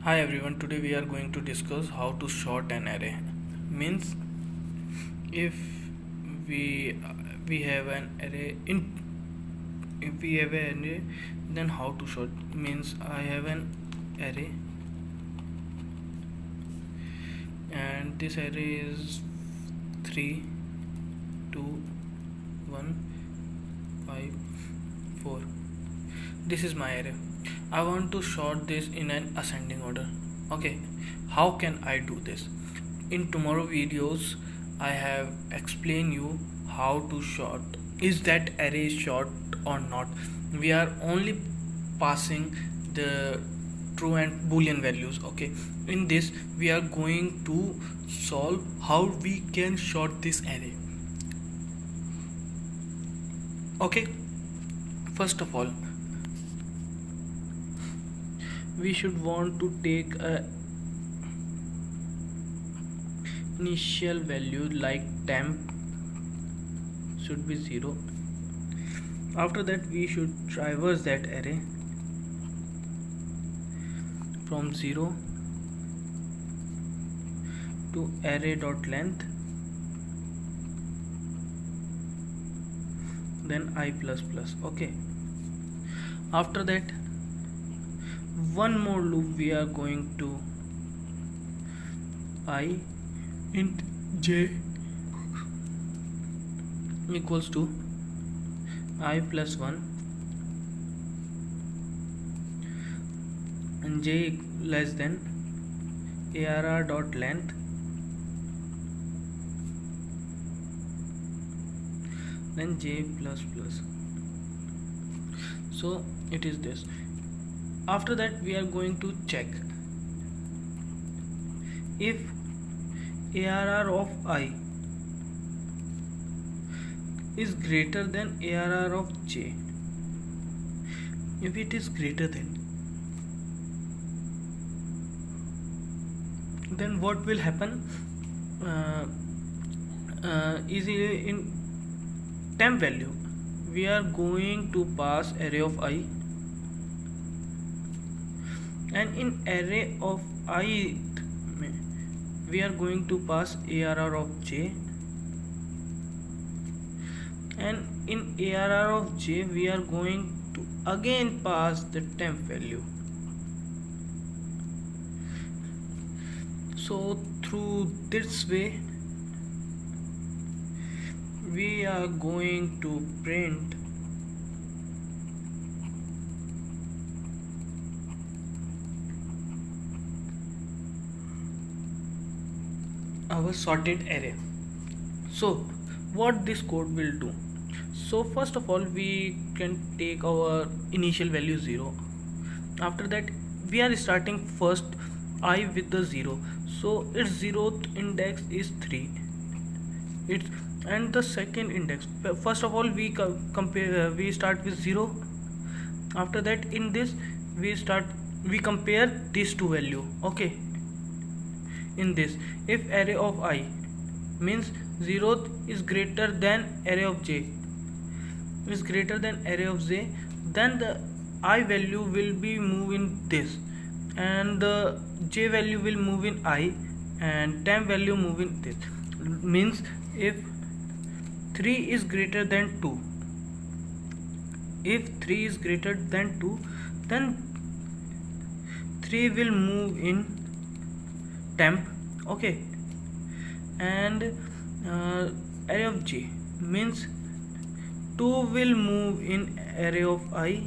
Hi everyone, today we are going to discuss how to sort an array. Means if we we have an array in if we have an array, then how to sort. Means I have an array and this array is 3 2 1 5 4. This is my array. I want to sort this in an ascending order. Okay, how can I do this? In tomorrow videos I have explained you how to sort. Is that array short or not? We are only passing the true and boolean values. Okay, in this we are going to solve how we can sort this array. Okay, first of all we should want to take a initial value like temp should be 0. After that we should traverse that array from 0 to array dot length, then I plus plus. Okay, after that one more loop we are going to I int j equals to I plus 1 and j less than arr dot length then j plus plus. So it is this. After that we are going to check if arr of I is greater than arr of j. If it is greater then what will happen? Is in temp value we are going to pass array of I, and in array of I we are going to pass arr of j, and in arr of j we are going to again pass the temp value. So through this way we are going to print our sorted array. So what this code will do? So first of all we can take our initial value 0. After that we are starting first I with the 0, so its 0th index is 3. It's and the second index, first of all we compare we start with 0. After that in this we compare these two value. Okay, in this if array of I means 0th is greater than array of j is greater than array of j, then the I value will be move in this and the j value will move in I and temp value move in this. Means if 3 is greater than 2, if 3 is greater than 2 then 3 will move in temp. Okay, and array of j means 2 will move in array of I,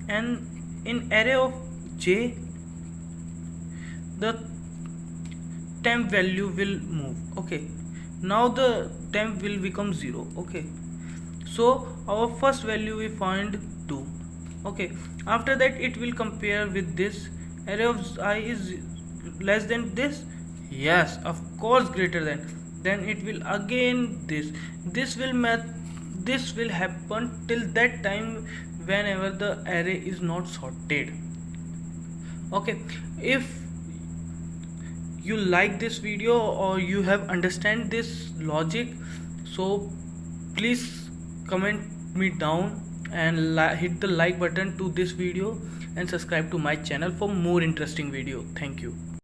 and in array of j the temp value will move. Okay, now the temp will become 0. Okay, so our first value we find 2. Okay, after that it will compare with this array of I is less than this, yes of course greater than, then it will again this will happen till that time whenever the array is not sorted. Okay, if you like this video or you have understand this logic, so please comment me down and hit the like button to this video. and subscribe to my channel for more interesting video. Thank you.